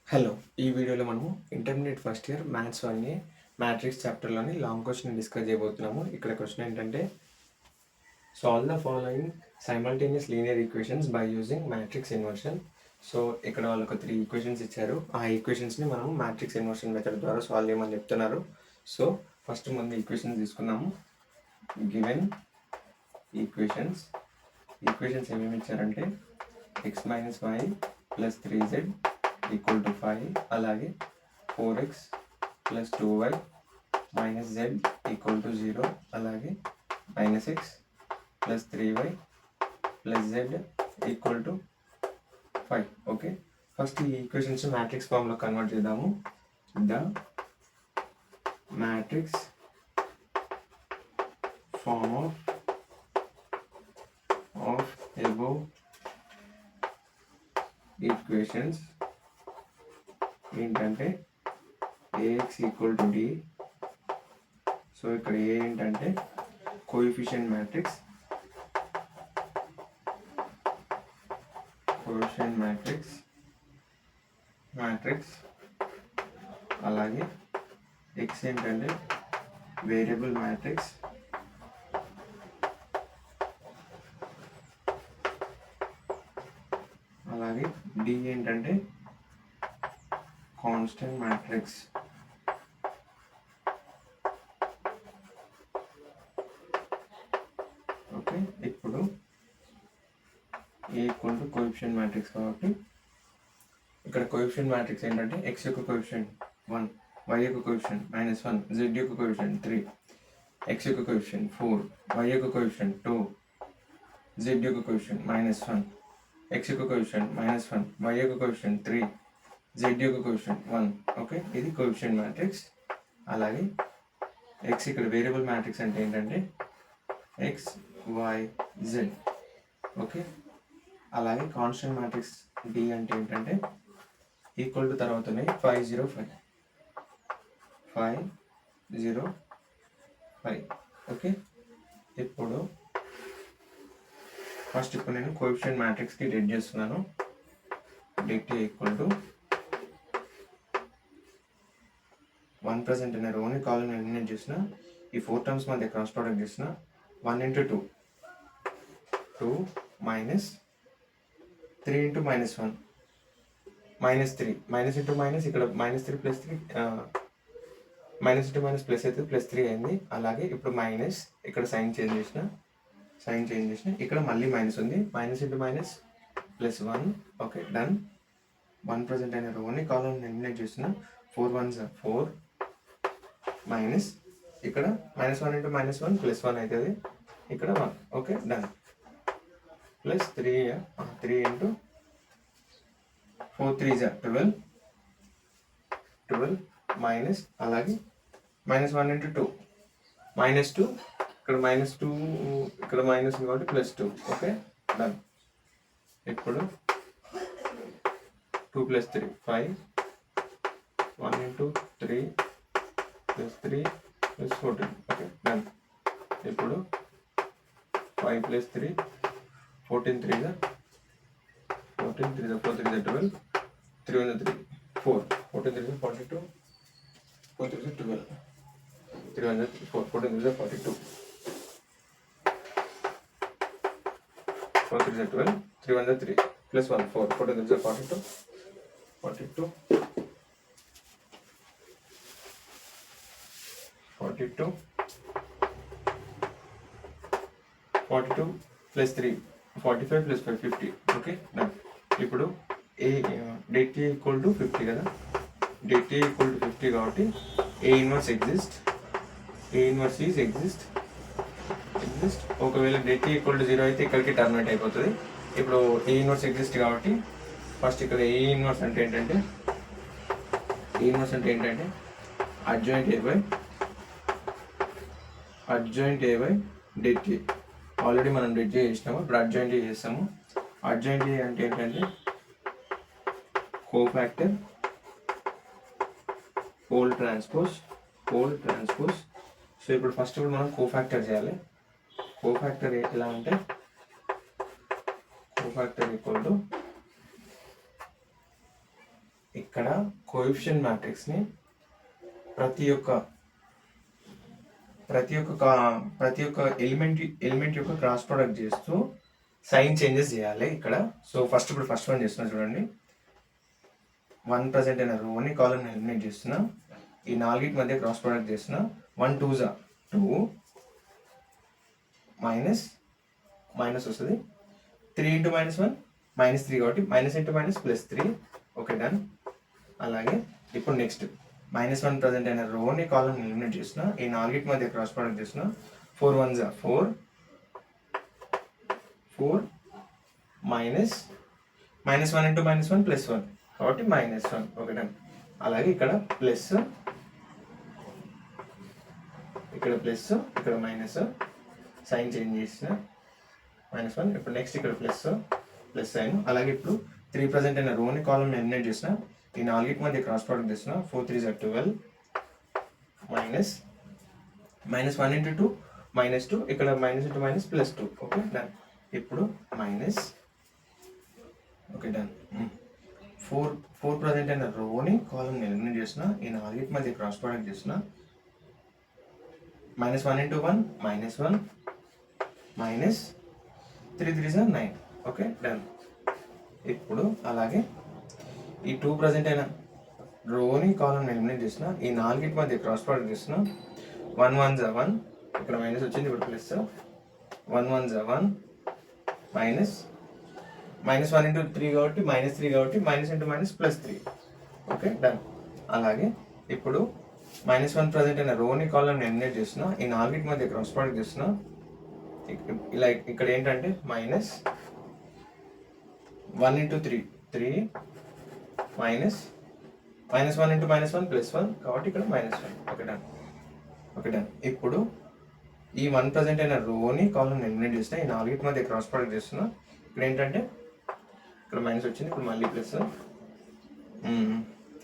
Hello! ఈ వీడియోలో మనము intermediate first year maths 1 matrix చాప్టర్‌లోని లాంగ్ క్వెషన్ డిస్కస్ చేయబోతున్నాము. ఇక్కడ క్వెషన్ ఏంటంటే solve the following simultaneous linear equations by using matrix inversion. So ఇక్కడ వాళ్ళు ఒక 3 ఈక్వేషన్స్ ఇచ్చారు. ఆ ఈక్వేషన్స్‌ని మనం మ్యాట్రిక్స్ ఇన్వర్షన్ మెథడ్ ద్వారా సాల్వ్ చేయమని చెప్తున్నారు. సో ఫస్ట్ ముందు ఈక్వేషన్స్ తీసుకుందాము. గివెన్ ఈక్వేషన్స్ ఏమేమి ఇచ్చారంటే x - y + 3z = 5, అలాగే 4x + 2y - z = 0, అలాగే -x + 3y + z = 5. Okay, first ఈ ఈక్వేషన్స్ మ్యాట్రిక్స్ ఫామ్లో కన్వర్ట్ చేద్దాము. The matrix form of above equations ఏంటంటే ax = d. సో ఇక్కడ ఏ ఏంటంటే కోఎఫిషియంట్ మ్యాట్రిక్స్, అలాగే x ఏంటంటే వేరియబుల్ మ్యాట్రిక్స్, అలాగే d ఏంటంటే కాన్స్టెంట్ మ్యాట్రిక్స్. ఓకే, ఇప్పుడు ఏ కోఎఫిషియంట్ మ్యాట్రిక్స్ కాబట్టి ఇక్కడ కోఎఫిషియంట్ మ్యాట్రిక్స్ ఏంటంటే x యొక్క కోఎఫిషియంట్ 1, y యొక్క కోఎఫిషియంట్ -1, z యొక్క కోఎఫిషియంట్ 3, x యొక్క కోఎఫిషియంట్ 4, y యొక్క కోఎఫిషియంట్ 2, z యొక్క కోఎఫిషియంట్ -1, x యొక్క కోఎఫిషియంట్ -1, y యొక్క కోఎఫిషియంట్ 3, z యొక్క కోఎఫిషియంట్ 1. ఓకే, ఇది కోఎఫిషియంట్ మ్యాట్రిక్స్. అలాగే x ఇక్కడ వేరియబుల్ మ్యాట్రిక్స్ అంటే ఏంటంటే x, y, z. ఓకే, అలాగే కాన్స్టెంట్ మ్యాట్రిక్స్ d అంటే ఏంటంటే ఈక్వల్ టు తర్వాత 5, 0, 5. ఓకే, ఇప్పుడు నేను కోఎఫిషియంట్ మ్యాట్రిక్స్కి డెట్ చేస్తున్నాను. డెట్ = 1 present అనే రోని కాలం ఎలిమినేట్ చేసిన, ఈ 4 టర్మ్స్ మధ్య క్రాస్ ప్రోడక్ట్ చేసిన 1 × 2 2 మైనస్ 3 × -1 -3 మైనస్ ఇంటూ మైనస్ ఇక్కడ -3 + 3 మైనస్ ఇంటూ మైనస్ ప్లస్ అయితే +3 అయింది. అలాగే ఇప్పుడు మైనస్ ఇక్కడ సైన్ చేంజ్ చేసిన ఇక్కడ మళ్ళీ మైనస్ ఉంది. Minus into minus +1. Okay, done. 1 present అయిన రోని కాలం ఎలిమినేట్ చేసిన 4 1s 4 మైనస్ ఇక్కడ -1 × -1 +1 అవుతుంది. ఇక్కడ 1. Okay, done. Plus 3 × 4 3s 12 minus అలాగే -1 × 2 -2 ఇక్కడ -2 ఇక్కడ మైనస్ కాబట్టి +2. Okay, done. ఇప్పుడు 2 + 3 5 1 × 3 + 3 + 14. Okay, done. ఇప్పుడు 5 + 3 14 3s 14 3s 4 3s 12 3 1 3 4 14 3s 42 4 3s 12 3 1 4 14 3s 42 4 3s 12 3 1 3 +1 4 14 3s 42 42 42 42 + 3 45 + 5 50. Okay, done. ఇప్పుడు డెట్ A = 50 కదా. డెట్ A = 50 కాబట్టి A ఇన్వర్స్ ఎగ్జిస్ట్. ఒకవేళ డెట్ A = 0 అయితే ఇక్కడికి టర్మినేట్ అయిపోతుంది. ఇప్పుడు A ఇన్వర్స్ ఎగ్జిస్ట్ కాబట్టి ఫస్ట్ ఇక్కడ A ఇన్వర్స్ అంటే ఏంటంటే adjoint A by det A. Already మనం డెట్ A చేసినాము, ఇప్పుడు అడ్జాయింట్ A చేస్తాము. అడ్జాయింట్ A అంటే ఏంటంటే కోఫాక్టర్ పోల్ ట్రాన్స్పోజ్. సో ఇప్పుడు ఫస్ట్ మనం కోఫాక్టర్ చేయాలి. కోఫాక్టర్ ఎలా అంటే కోఫాక్టర్ = ఇక్కడ కోఎఫిషియంట్ మ్యాట్రిక్స్ని ప్రతి ఒక్క ఎలిమెంట్ యొక్క క్రాస్ ప్రోడక్ట్ చేస్తూ సైన్ చేంజెస్ చేయాలి ఇక్కడ. సో ఇప్పుడు ఫస్ట్ వన్ చేస్తున్నా చూడండి. 1 ప్రజెంట్ అయిన రోని కాలమ్ని ఎలిమినేట్ చేస్తున్నా. ఈ 4 మధ్య క్రాస్ ప్రోడక్ట్ చేస్తున్నా. 1 2 2 మైనస్ వస్తుంది. 3 ఇంటూ -1 -3 కాబట్టి minus into minus +3. Okay, done. అలాగే ఇప్పుడు నెక్స్ట్ -1 ప్రజెంట్ అయిన రోని కాలమ్ని ఎలిమినేట్ చేస్తున్నా. ఈ 4 మధ్య క్రాస్ ప్రోడక్ట్ చేస్తున్నా. 4 1 4 4 -1 ఇంటూ -1 +1 కాబట్టి -1. Okay, done. అలాగే ఇక్కడ ప్లస్, ఇక్కడ ప్లస్, ఇక్కడ మైనస్, సైన్ చేంజ్ చేసిన -1. ఇప్పుడు నెక్స్ట్ ఇక్కడ ప్లస్ సైన్. అలాగే ఇప్పుడు 3 ప్రజెంట్ అయిన రోని కాలమ్ని ఎలిమినేట్ చేసిన. ఈ 4 మధ్య క్రాస్ ప్రోడక్ట్ చేసిన. 4 3 12 -1 ఇంటూ 2 -2, ఇక్కడ minus into minus +2. Okay, done. ఇప్పుడు మైనస్. Okay, done. 4 ప్రజెంట్ అయిన రోని కాలమ్ని ఎలిమినేట్ చేసిన. ఈ 4 మధ్య క్రాస్ ప్రోడక్ట్ చేసిన. -1 ఇంటూ 1 -1 -3 3 9. Okay, done. ఇప్పుడు అలాగే ఈ 2 ప్రజెంట్ అయిన రోని కాలమ్ని ఎలిమినేట్ చేసిన. ఈ 4 మధ్య క్రాస్ ప్రోడక్ట్ చేసిన. 1 1 1, ఇక్కడ మైనస్ వచ్చింది, ఇప్పుడు ప్లస్. 1 1 1 -1 ఇంటూ 3 కాబట్టి -3 కాబట్టి minus into minus +3. Okay, done. అలాగే ఇప్పుడు -1 ప్రజెంట్ అయిన రోని కాలమ్ని ఎలిమినేట్ చేసిన. ఈ 4 మధ్య క్రాస్ ప్రోడక్ట్ చేసిన. ఇలా ఇక్కడ ఏంటంటే -1 ఇంటూ 3 -1 ఇంటూ -1 +1 కాబట్టి ఇక్కడ -1. Okay, done. Okay, done. ఇప్పుడు ఈ 1 ప్రజెంట్ అయిన రోని కాలమ్ని ఎలిమినేట్ చేసిన. ఈ 4 మధ్య క్రాస్ ప్రోడక్ట్ చేస్తున్నా. ఇక్కడ ఏంటంటే ఇక్కడ మైనస్ వచ్చింది, ఇప్పుడు మళ్ళీ ప్లస్.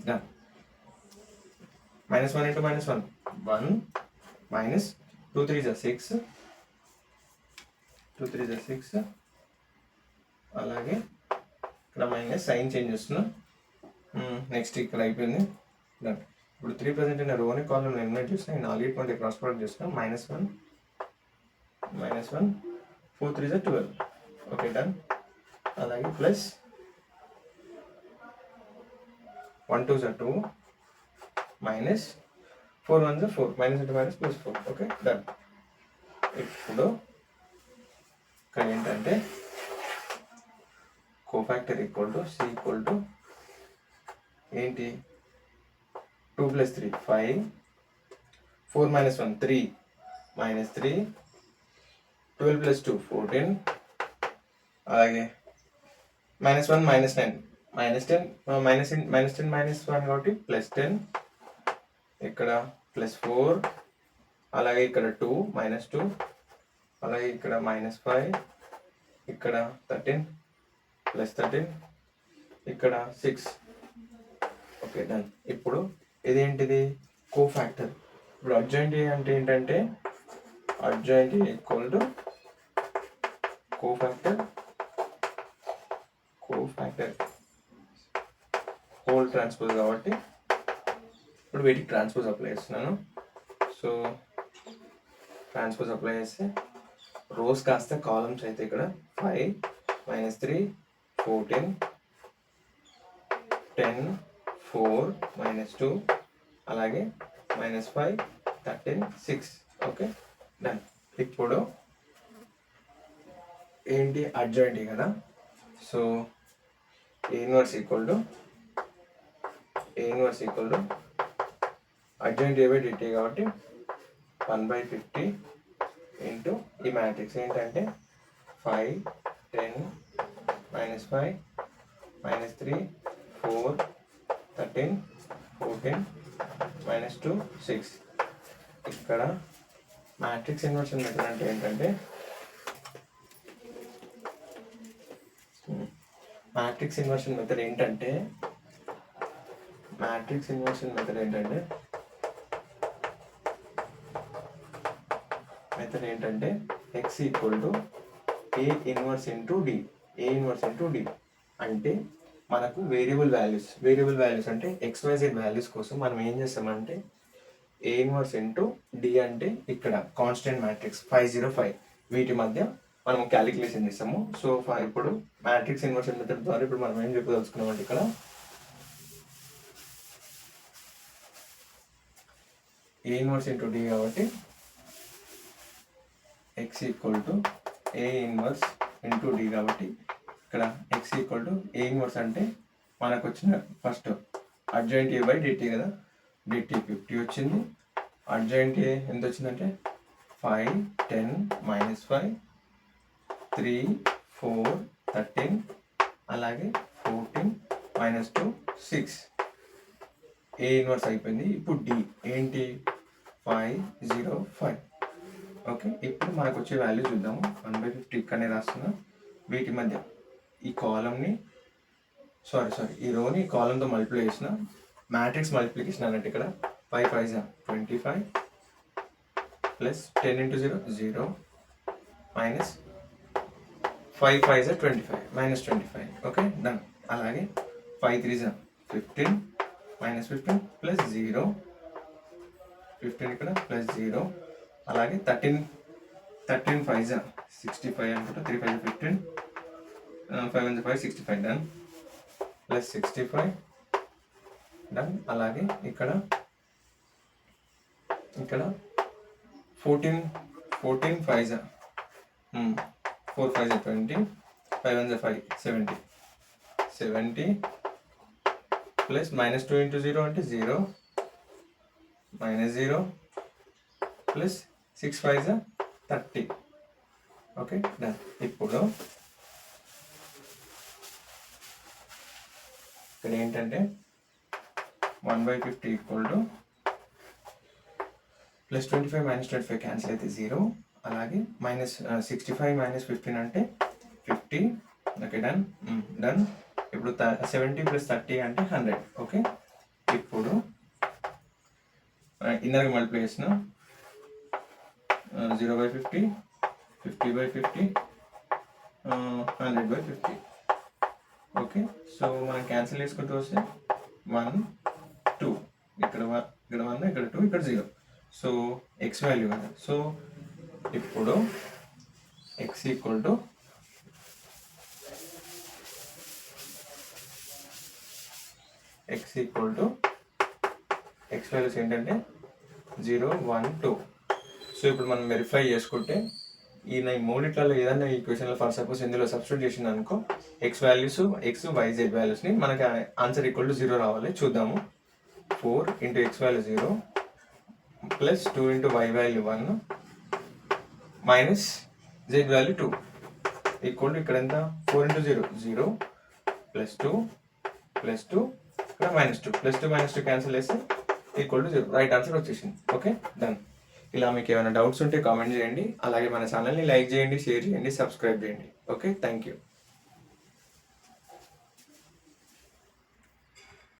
డన్. -1 ఇంటూ -1 1 -2 3 6 2 3 6. అలాగే ఇక్కడ మైనస్, సైన్ చేంజ్ చేస్తున్నా. నెక్స్ట్ ఇక్కడ అయిపోయింది, డన్. ఇప్పుడు 3 ప్రజెంట్ అయిన రోని కాలమ్ని ఎలిమినేట్ చేసిన. ఈ 4 మధ్య క్రాస్ ప్రోడక్ట్ చేస్తున్నా. -1 4 3 12. Okay, done. అలాగే plus 1 2 2 -4 1 4 minus into minus +4. Okay, done. ఇప్పుడు ఇక్కడ ఏంటంటే కోఫాక్టర్ C ఏంటి 2 + 3 5 4 - 1 3 -3 12 + 2 14. అలాగే -1 -9 -10 -1 కాబట్టి +10. ఇక్కడ +4. అలాగే ఇక్కడ 2 -2. అలాగే ఇక్కడ -5. ఇక్కడ 13 +13. ఇక్కడ 6. Okay, done. ఇప్పుడు ఇదేంటిది కోఫాక్టర్. ఇప్పుడు అడ్జాయింట్ అంటే ఏంటంటే అడ్జాయింట్ కోఫాక్టర్ హోల్ ట్రాన్స్పోజ్ కాబట్టి ఇప్పుడు వీటికి ట్రాన్స్పోజ్ అప్లై చేస్తున్నాను. సో ట్రాన్స్పోజ్ అప్లై చేస్తే రోస్ కాస్త కాలమ్స్ అయితే ఇక్కడ 5 -3 14 10 4 -2 అలాగే -5 13 6. Okay, done. ఇప్పుడు ఏంటి అడ్జాయింట్ కదా. So A inverse equal to adjoint dt కాబట్టి 1/50 ఇంటూ ఈ మ్యాట్రిక్స్ ఏంటంటే 5 10 -5 -3 4 13 14 -2 6. ఇక్కడ మ్యాట్రిక్స్ ఇన్వర్షన్ మెథడ్ అంటే ఏంటంటే మ్యాట్రిక్స్ ఇన్వర్షన్ మెథడ్ ఏంటంటే x = A inverse into D. అంటే మనకు వేరియబుల్ వాల్యూస్ అంటే XYZ వాల్యూస్ కోసం మనం ఏం చేస్తామంటే A ఇన్వర్స్ ఇంటూ D అంటే ఇక్కడ కాన్స్టెంట్ మ్యాట్రిక్స్ 505 వీటి మధ్య మనం క్యాలిక్యులేషన్ చేస్తాము. సో ఇప్పుడు మ్యాట్రిక్స్ ఇన్వర్షన్ మెథడ్ ద్వారా ఇప్పుడు మనం ఏం చెప్పదలుచుకున్నామంటే ఇక్కడ A ఇన్వర్స్ ఇంటూ D కాబట్టి x equal to A inverse into D కాబట్టి ఇక్కడ x equal to A inverse అంటే మనకు వచ్చిన first adjoint A by dt కదా, dt 50 వచ్చింది. అడ్జాయింట్ A ఎంత వచ్చిందంటే 5 10 మైనస్ 5 3 4 13 అలాగే 14 మైనస్ 2 6 A ఇన్వర్స్ అయిపోయింది. ఇప్పుడు D ఏంటి 505. ఓకే, ఇప్పుడు మనకు వచ్చే వాల్యూ చూద్దాము. 1/50 ఇక్కడనే రాస్తున్నా. వీటి మధ్య ఈ కాలంని ఈ రోని కాలంతో మల్టిప్లై చేసిన మ్యాట్రిక్స్ మల్టిప్లికేషన్ అన్నట్టు ఇక్కడ 5 5 25 plus 10 into 0 0 minus 5 5 25 minus 25. Okay done. అలాగే 5 3 15 మైనస్ 15 ప్లస్ 0 15 ఇక్కడ ప్లస్ 0 అలాగే 13 5 65 అనుకుంటా 3 5 15 5 1 5 65 డన్ ప్లస్ 65 డన్. అలాగే ఇక్కడ 14 5 4 5 20 5 1 5 70 ప్లస్ మైనస్ 2 into 0 అంటే 0 మైనస్ 0 ప్లస్ 6 5 30. Okay done. ఇప్పుడు ఇక్కడ ఏంటంటే 1/50 equal to plus 25 minus 25 cancel అయితే 0 అలాగే మైనస్ 65 మైనస్ 15 అంటే 50. Okay done done. ఇప్పుడు 70 ప్లస్ 30 అంటే 100. ఓకే ఇప్పుడు ఇన్నర్గా మల్టిప్లై చేసిన 0/50 50/50 100/50. ఓకే సో మనం క్యాన్సిల్ చేసుకుంటూ వస్తే 1 2 ఇక్కడ 1 ఇక్కడ 2 ఇక్కడ 0. సో ఎక్స్ వాల్యూ కదా. సో ఇప్పుడు X equal to X values ఏంటంటే 0 1 2. సో ఇప్పుడు మనం వెరిఫై చేసుకుంటే ఈ మూడిట్లలో ఏదైనా ఈ క్వశ్చన్లో ఫర్ సపోజ్ ఇందులో సబ్స్టిట్యూట్ చేసింది అనుకో ఎక్స్ వాల్యూస్ XYZ వాల్యూస్ని మనకి ఆన్సర్ ఈక్వల్ టు 0 రావాలి. చూద్దాము. 4 into x value 0 plus 2 into y value 1 minus z value 2 equal to ఇక్కడ ఎంత 4 into 0 0 ప్లస్ 2 ఇక్కడ మైనస్ 2 ప్లస్ 2 మైనస్ 2 క్యాన్సిల్ చేస్తే ఈక్వల్ టు 0. రైట్ ఆన్సర్ వచ్చేసింది. Okay done. ఇలా మీకు ఏమైనా డౌట్స్ ఉంటే కామెంట్ చేయండి. అలాగే మన ఛానల్ని లైక్ చేయండి, షేర్ చేయండి, సబ్స్క్రైబ్ చేయండి. Okay thank you.